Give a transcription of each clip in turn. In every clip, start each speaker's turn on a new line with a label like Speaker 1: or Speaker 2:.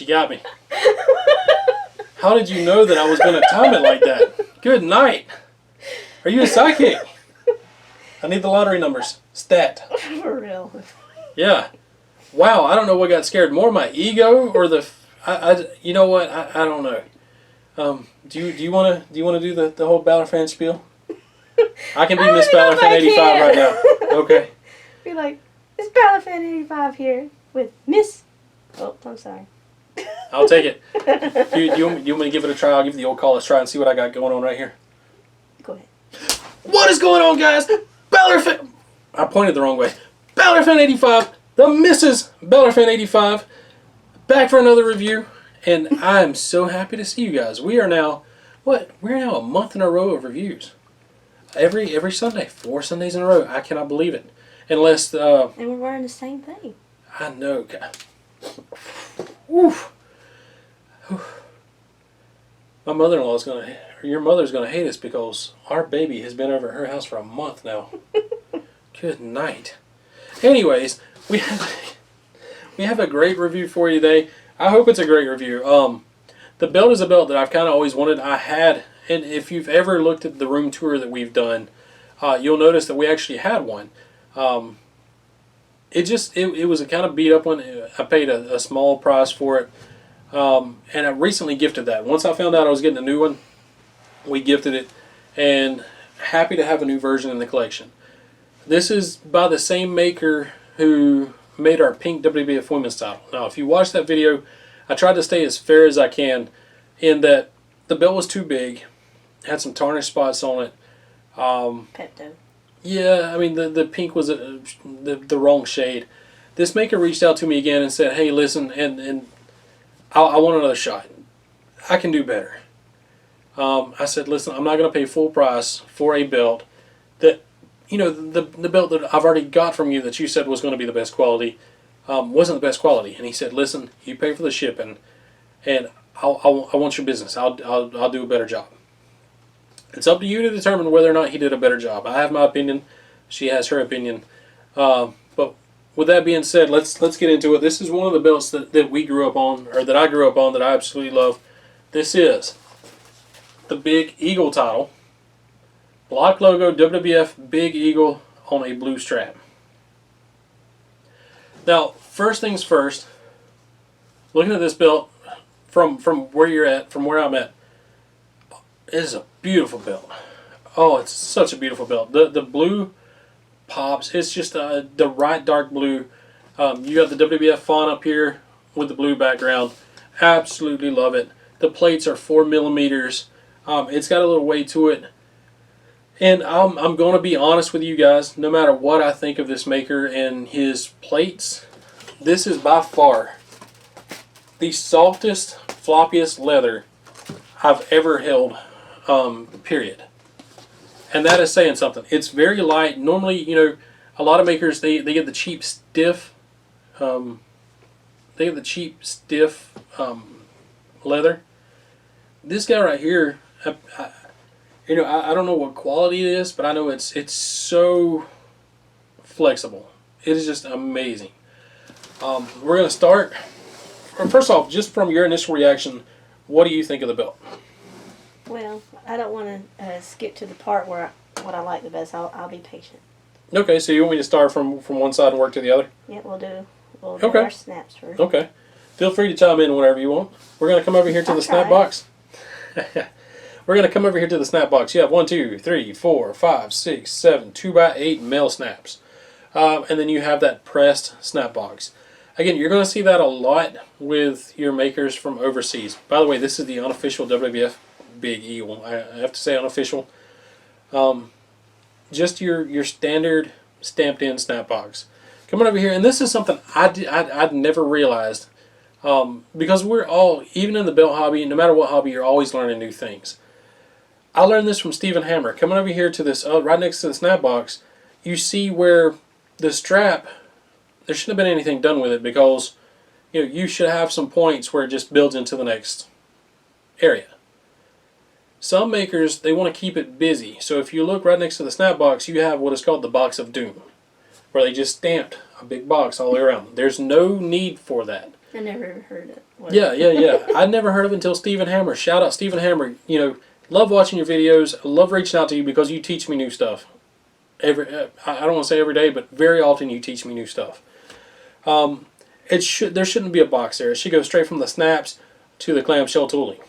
Speaker 1: got me. How did you know that I was going to time it like that? Good night. Are you a psychic? I need the lottery numbers. Stat.
Speaker 2: For real.
Speaker 1: Yeah. Wow, I don't know what got scared more, my ego or the... you know what? I don't know. Do you want to do the whole Balor fan spiel? I can be Miss Balor fan 85 right now. Okay.
Speaker 2: Be like, Miss Balor fan 85 here with Miss... Oh, I'm sorry.
Speaker 1: I'll take it. You want me to give it a try? I'll give the old call a try and see what I got going on right here.
Speaker 2: Go ahead.
Speaker 1: What is going on, guys? Balor fan... I pointed the wrong way. Balor fan 85, the Mrs. Balor fan 85, back for another review. And I am so happy to see you guys. We are now, what? We're now a month in a row of reviews. Every Sunday. 4 Sundays in a row. I cannot believe it. Unless...
Speaker 2: and we're wearing the same thing.
Speaker 1: I know. Oof. My mother-in-law is going to... Your mother's going to hate us because our baby has been over at her house for a month now. Good night. Anyways, we have a great review for you today. I hope it's a great review. The belt is a belt that I've kind of always wanted. I had, and if you've ever looked at the room tour that we've done, you'll notice that we actually had one. It was a kind of beat up one. I paid a small price for it, and I recently gifted that. Once I found out I was getting a new one, we gifted it, and happy to have a new version in the collection. This is by the same maker who made our pink WWF Women's title. Now, if you watch that video, I tried to stay as fair as I can in that the belt was too big, had some tarnished spots on it.
Speaker 2: Pepto.
Speaker 1: Yeah, I mean, the pink was the wrong shade. This maker reached out to me again and said, hey, listen, and I want another shot. I can do better. I said, listen, I'm not going to pay full price for a belt that, you know, the belt that I've already got from you that you said was going to be the best quality wasn't the best quality. And he said, listen, you pay for the shipping, and I want your business. I'll do a better job. It's up to you to determine whether or not he did a better job. I have my opinion. She has her opinion. But with that being said, let's get into it. This is one of the belts that we grew up on, or that I grew up on, that I absolutely love. This is the Big Eagle title. Block logo, WWF Big Eagle on a blue strap. Now, first things first, looking at this belt from where you're at, from where I'm at, it is a beautiful belt. Oh, it's such a beautiful belt. The blue pops. It's just the right dark blue. You got the WWF font up here with the blue background. Absolutely love it. The plates are 4 millimeters. It's got a little weight to it. And I'm going to be honest with you guys, no matter what I think of this maker and his plates, this is by far the softest, floppiest leather I've ever held, period. And that is saying something. It's very light. Normally, you know, a lot of makers, they get the cheap stiff, leather. This guy right here, you know, I don't know what quality it is, but I know it's so flexible. It is just amazing. We're going to start. First off, just from your initial reaction, what do you think of the belt?
Speaker 2: Well, I don't want to skip to the part where what I like the best. I'll be patient.
Speaker 1: Okay, so you want me to start from one side and work to the other?
Speaker 2: Yeah, we'll do
Speaker 1: okay.
Speaker 2: Our snaps first.
Speaker 1: Okay. Feel free to chime in whenever you want. We're going to come over here to the snap box. We're going to come over here to the snap box. You have 1, 2, 3, 4, 5, 6, 7, 2x8 male snaps. And then you have that pressed snap box. Again, you're going to see that a lot with your makers from overseas. By the way, this is the unofficial WWF Big Eagle. I have to say unofficial. Just your standard stamped in snap box. Coming over here, and this is something I'd never realized. Because we're all, even in the belt hobby, no matter what hobby, you're always learning new things. I learned this from Stephen Hammer. Coming over here to this, right next to the snap box, you see where the strap, there shouldn't have been anything done with it because, you know, you should have some points where it just builds into the next area. Some makers, they want to keep it busy. So if you look right next to the snap box, you have what is called the box of doom, where they just stamped a big box all the way around. There's no need for that.
Speaker 2: I never heard it.
Speaker 1: Yeah. I'd never heard of it until Stephen Hammer. Shout out Stephen Hammer. Love watching your videos. Love reaching out to you because you teach me new stuff. I don't want to say every day, but very often you teach me new stuff. There shouldn't be a box there. It should go straight from the snaps to the clamshell tooling.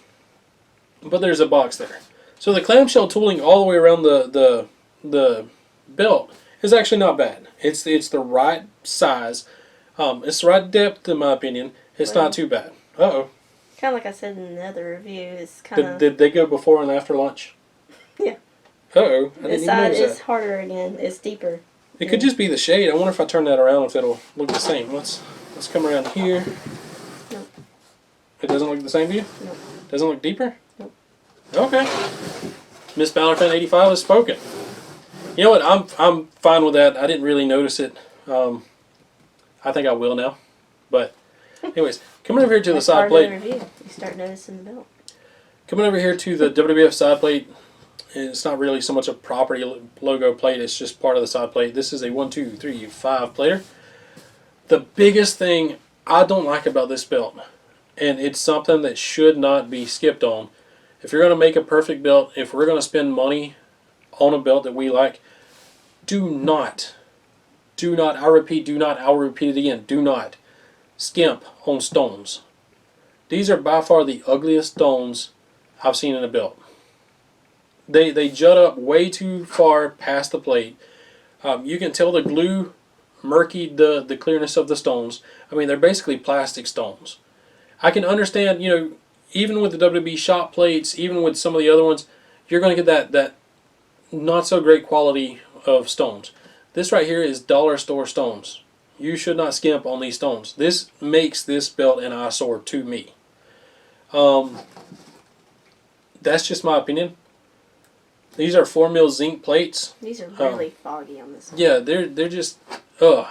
Speaker 1: But there's a box there. So the clamshell tooling all the way around the belt is actually not bad. It's the right size. It's the right depth in my opinion. It's not too bad. Uh-oh.
Speaker 2: Kind of like I said in another review, it's kind of...
Speaker 1: Did they go before and after lunch?
Speaker 2: Yeah.
Speaker 1: Uh-oh. I didn't
Speaker 2: This
Speaker 1: even
Speaker 2: side
Speaker 1: notice
Speaker 2: is
Speaker 1: that.
Speaker 2: harder again. It's deeper.
Speaker 1: It could just be the shade. I wonder if I turn that around if it'll look the same. Let's come around here.
Speaker 2: Nope.
Speaker 1: It doesn't look the same to you?
Speaker 2: Nope.
Speaker 1: Doesn't look deeper?
Speaker 2: Nope.
Speaker 1: Okay. Miss Ballerfan 85 has spoken. You know what? I'm fine with that. I didn't really notice it. I think I will now. But anyways, coming over here to the side plate.
Speaker 2: Review. You start noticing the belt.
Speaker 1: Coming over here to the WWF side plate. It's not really so much a property logo plate. It's just part of the side plate. This is a 1, 2, 3, 5 plater. The biggest thing I don't like about this belt, and it's something that should not be skipped on. If you're going to make a perfect belt, if we're going to spend money on a belt that we like, do not, I repeat, do not, I'll repeat it again, do not skimp on stones. These are by far the ugliest stones I've seen in a belt. They jut up way too far past the plate. You can tell the glue murkied the clearness of the stones. I mean, they're basically plastic stones. I can understand, even with the WWE shop plates, even with some of the other ones, you're going to get that not so great quality of stones. This right here is dollar store stones. You should not skimp on these stones. This makes this belt an eyesore to me. That's just my opinion. These are 4mm zinc plates.
Speaker 2: These are really foggy on this one.
Speaker 1: Yeah, they're just, ugh.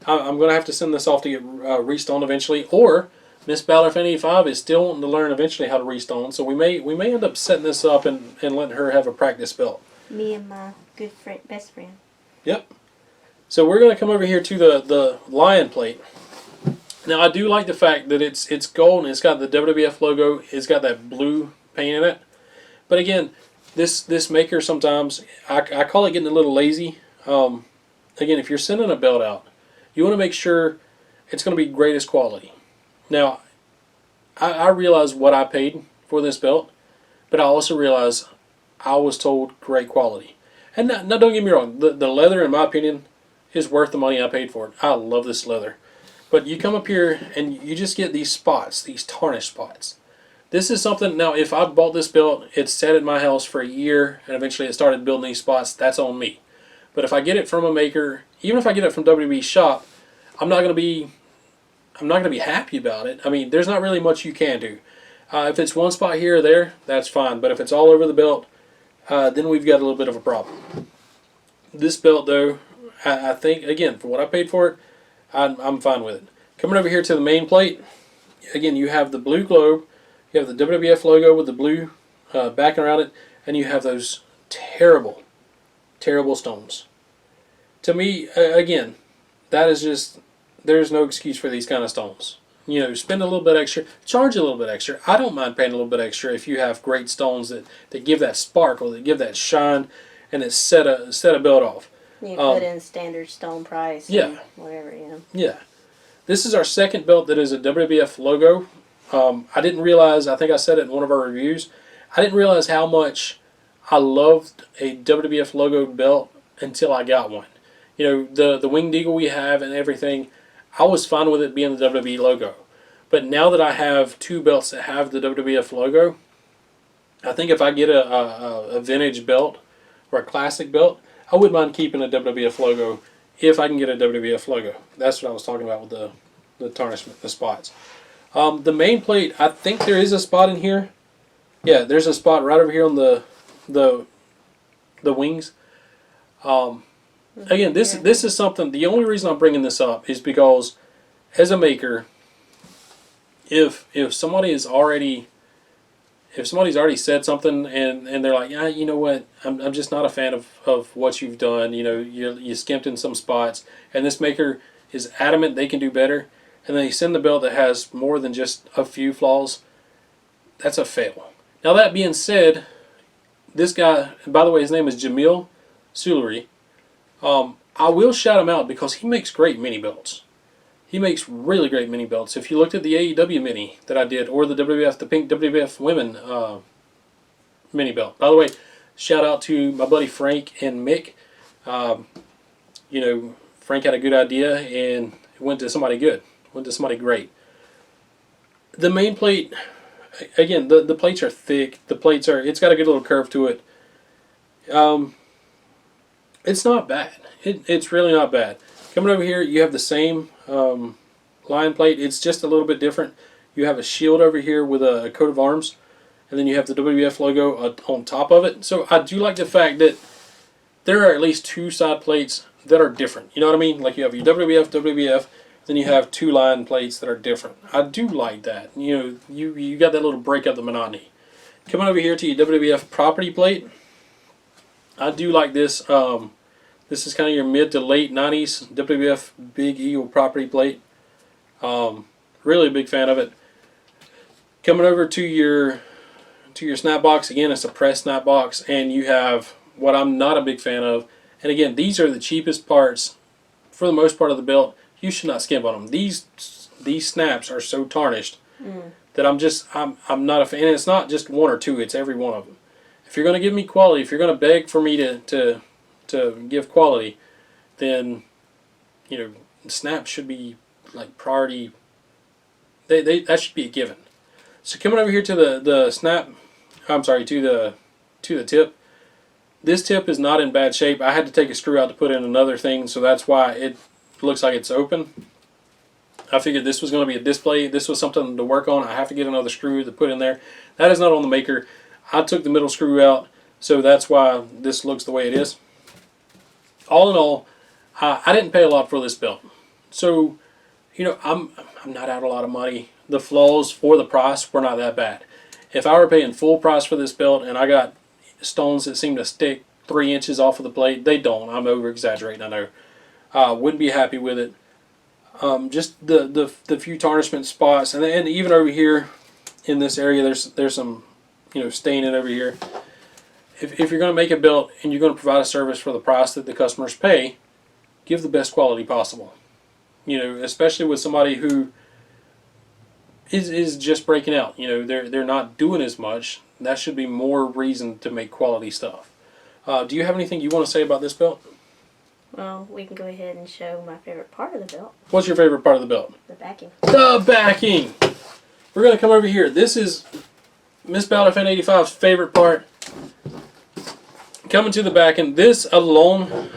Speaker 1: I'm going to have to send this off to get restoned eventually, or Miss Ballerfan 85 is still wanting to learn eventually how to restone, so we may end up setting this up and letting her have a practice belt.
Speaker 2: Me and my good friend, best friend.
Speaker 1: Yep. So we're going to come over here to the lion plate. Now I do like the fact that it's gold and it's got the WWF logo. It's got that blue paint in it. But again, this maker sometimes, I call it getting a little lazy. Again, if you're sending a belt out, you want to make sure it's going to be greatest quality. Now, I realize what I paid for this belt, but I also realize I was told great quality. And now don't get me wrong, the leather, in my opinion, is worth the money I paid for it. I love this leather. But you come up here and you just get these spots, these tarnished spots. This is something, now if I bought this belt, it's sat at my house for a year, and eventually it started building these spots, that's on me. But if I get it from a maker, even if I get it from WWE shop, I'm not going to be happy about it. I mean, there's not really much you can do. If it's one spot here or there, that's fine. But if it's all over the belt, then we've got a little bit of a problem. This belt, though, I think, again, for what I paid for it, I'm fine with it. Coming over here to the main plate, again, you have the blue globe, you have the WWF logo with the blue backing around it, and you have those terrible, terrible stones. To me, again, that is just, there's no excuse for these kind of stones. Spend a little bit extra, charge a little bit extra. I don't mind paying a little bit extra if you have great stones that give that sparkle, that give that shine, and that set a belt off.
Speaker 2: You put in standard stone price.
Speaker 1: Yeah.
Speaker 2: Whatever,
Speaker 1: Yeah. This is our second belt that is a WWF logo. I didn't realize, I think I said it in one of our reviews, I didn't realize how much I loved a WWF logo belt until I got one. The Winged Eagle we have and everything, I was fine with it being the WWE logo. But now that I have two belts that have the WWF logo, I think if I get a vintage belt or a classic belt, I wouldn't mind keeping a WWF logo if I can get a WWF logo. That's what I was talking about with the tarnishment, the spots. The main plate, I think there is a spot in here. Yeah, there's a spot right over here on the wings. Again, this is something, the only reason I'm bringing this up is because as a maker, if somebody's already said something and they're like, yeah, you know what, I'm just not a fan of what you've done, you skimped in some spots, and this maker is adamant they can do better, and they send the belt that has more than just a few flaws, that's a fail. Now that being said, this guy, by the way, his name is Jamil Sulahry. I will shout him out because he makes great mini belts. He makes really great mini belts. If you looked at the AEW mini that I did, or the WWF, the pink WWF women mini belt. By the way, shout out to my buddy Frank and Mick. You know, Frank had a good idea and it went to somebody good. Went to somebody great. The main plate, again, the plates are thick. The plates are, it's got a good little curve to it. It's not bad. It's really not bad. Coming over here, you have the same line plate. It's just a little bit different. You have a shield over here with a coat of arms, and then you have the WWF logo on top of it. So I do like the fact that there are at least two side plates that are different. You know what I mean? Like you have your WWF, then you have two line plates that are different. I do like that. You know, you got that little break up the monotony. Coming over here to your WWF property plate, I do like this. This is kind of your mid to late 90s WWF Big Eagle property plate. Really a big fan of it. Coming over to your snap box, again, it's a press snap box, and you have what I'm not a big fan of. And again, these are the cheapest parts for the most part of the belt. You should not skimp on them. These snaps are so tarnished that I'm not a fan. And it's not just one or two; it's every one of them. If you're going to give me quality, if you're going to beg for me to give quality, then you know snaps should be like priority. That should be a given. So coming over here to the snap, I'm sorry, to the tip. This tip is not in bad shape. I had to take a screw out to put in another thing, so that's why it looks like it's open. I figured this was going to be a display. This was something to work on. I have to get another screw to put in there. That is not on the maker. I took the middle screw out, so that's why this looks the way it is. All in all, I didn't pay a lot for this belt. So, you know, I'm not out a lot of money. The flaws for the price were not that bad. If I were paying full price for this belt and I got stones that seem to stick 3 inches off of the plate, they don't. I'm over exaggerating, I know. Wouldn't be happy with it. Just the few tarnishment spots, and even over here in this area, there's some, you know, staining over here. If you're going to make a belt and you're going to provide a service for the price that the customers pay, give the best quality possible. You know, especially with somebody who is just breaking out. You know, they're not doing as much. That should be more reason to make quality stuff. Do you have anything you want to say about this belt?
Speaker 2: Well, we can go ahead and show my favorite part of the belt.
Speaker 1: What's your favorite part of the belt?
Speaker 2: The backing.
Speaker 1: The backing! We're going to come over here. This is Miss Ballard Fan 85's favorite part. Coming to the backing. This alone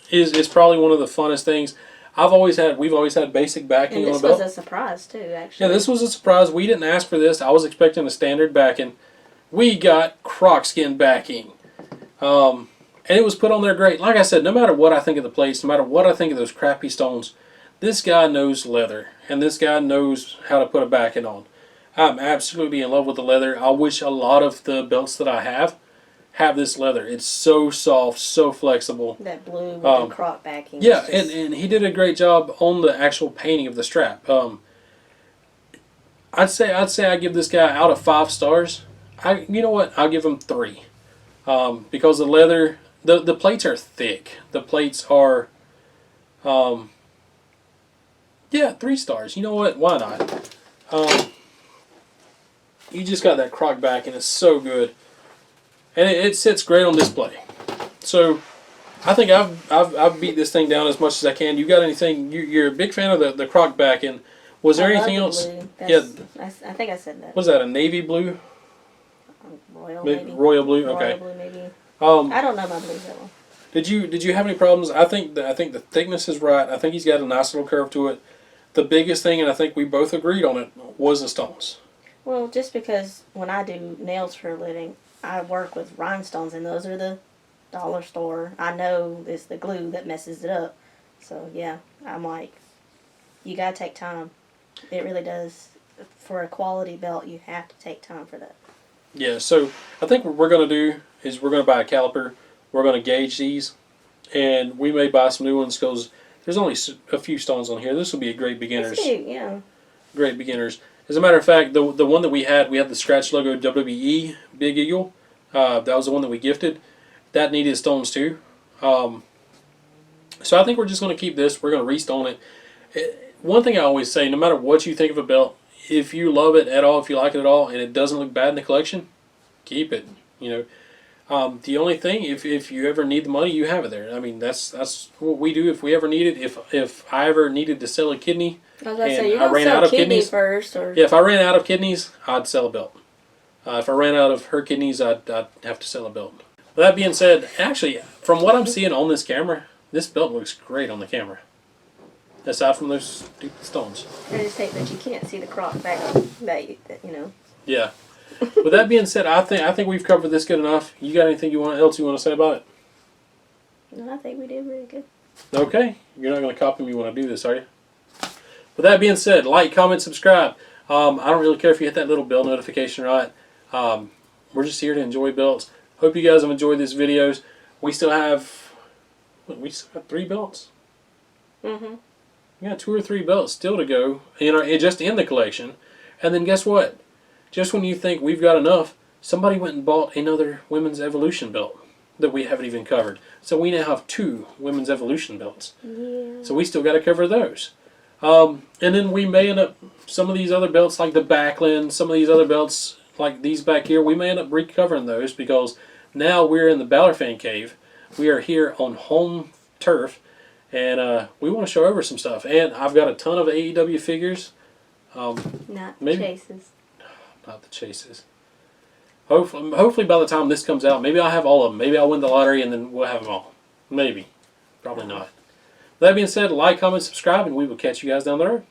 Speaker 1: is probably one of the funnest things. We've always had basic backing on a belt.
Speaker 2: And this was a surprise too, actually.
Speaker 1: Yeah, this was a surprise. We didn't ask for this. I was expecting a standard backing. We got croc skin backing. And it was put on there great. Like I said, no matter what I think of the plates, no matter what I think of those crappy stones, this guy knows leather. And this guy knows how to put a backing on. I'm absolutely in love with the leather. I wish a lot of the belts that I have this leather. It's so soft, so flexible.
Speaker 2: That blue with the croc backing.
Speaker 1: Yeah, and he did a great job on the actual painting of the strap. I'd say I give this guy out of 5 stars. You know what? I'll give him 3. Because the leather, the plates are thick. The plates are, 3 stars. You know what? Why not? You just got that croc back, and it's so good, and it sits great on display. So, I think I've beat this thing down as much as I can. You got anything? You're a big fan of the croc back, and was there anything else?
Speaker 2: Yeah, I think I said that.
Speaker 1: Was that a navy blue?
Speaker 2: Royal, maybe.
Speaker 1: Royal blue. Okay.
Speaker 2: Royal blue, maybe.
Speaker 1: I
Speaker 2: don't know my blues that well.
Speaker 1: Did you have any problems? I think the thickness is right. I think he's got a nice little curve to it. The biggest thing, and I think we both agreed on it, was the stones.
Speaker 2: Well, just because when I do nails for a living, I work with rhinestones, and those are the dollar store. I know it's the glue that messes it up. So, yeah, I'm like, you got to take time. It really does. For a quality belt, you have to take time for that.
Speaker 1: Yeah, so I think what we're going to do is we're going to buy a caliper. We're going to gauge these, and we may buy some new ones because There's only a few stones on here. This will be a great beginners.
Speaker 2: It's cute, yeah.
Speaker 1: Great beginners. As a matter of fact, the one that we had the scratch logo WWE Big Eagle. That was the one that we gifted. That needed stones too. So I think we're just going to keep this. We're going to restone it. One thing I always say, no matter what you think of a belt, if you love it at all, if you like it at all, and it doesn't look bad in the collection, keep it. You know, the only thing, if you ever need the money, you have it there. I mean, that's what we do if we ever need it. If I ever needed to sell a kidney,
Speaker 2: I was about to say,
Speaker 1: and
Speaker 2: you're
Speaker 1: I
Speaker 2: going to
Speaker 1: ran
Speaker 2: sell
Speaker 1: out of
Speaker 2: kidney
Speaker 1: kidneys
Speaker 2: first, or
Speaker 1: yeah, if I ran out of kidneys, I'd sell a belt. If I ran out of her kidneys, I'd have to sell a belt. With that being said, actually, from what I'm seeing on this camera, this belt looks great on the camera. Aside from those stupid stones.
Speaker 2: I just hate that you can't see the croc back that you know.
Speaker 1: Yeah. With that being said, I think we've covered this good enough. You got anything else you want to say about it?
Speaker 2: No, I think we did really good.
Speaker 1: Okay. You're not going to copy me when I do this, are you? With that being said, like, comment, subscribe. I don't really care if you hit that little bell notification or not. We're just here to enjoy belts. Hope you guys have enjoyed these videos. We still have 3 belts.
Speaker 2: Mm-hmm.
Speaker 1: We got 2 or 3 belts still to go just in the collection. And then guess what? Just when you think we've got enough, somebody went and bought another Women's Evolution belt that we haven't even covered. So we now have 2 Women's Evolution belts.
Speaker 2: Yeah.
Speaker 1: So we still got to cover those. And then we may end up, some of these other belts like the Backlund, some of these other belts like these back here, we may end up recovering those because now we're in the Balor Fan Cave. We are here on home turf. And we want to show over some stuff. And I've got a ton of AEW figures.
Speaker 2: Not the chases.
Speaker 1: Not the chases. Hopefully by the time this comes out, maybe I'll have all of them. Maybe I'll win the lottery and then we'll have them all. Maybe. Probably not. That being said, like, comment, subscribe, and we will catch you guys down the road.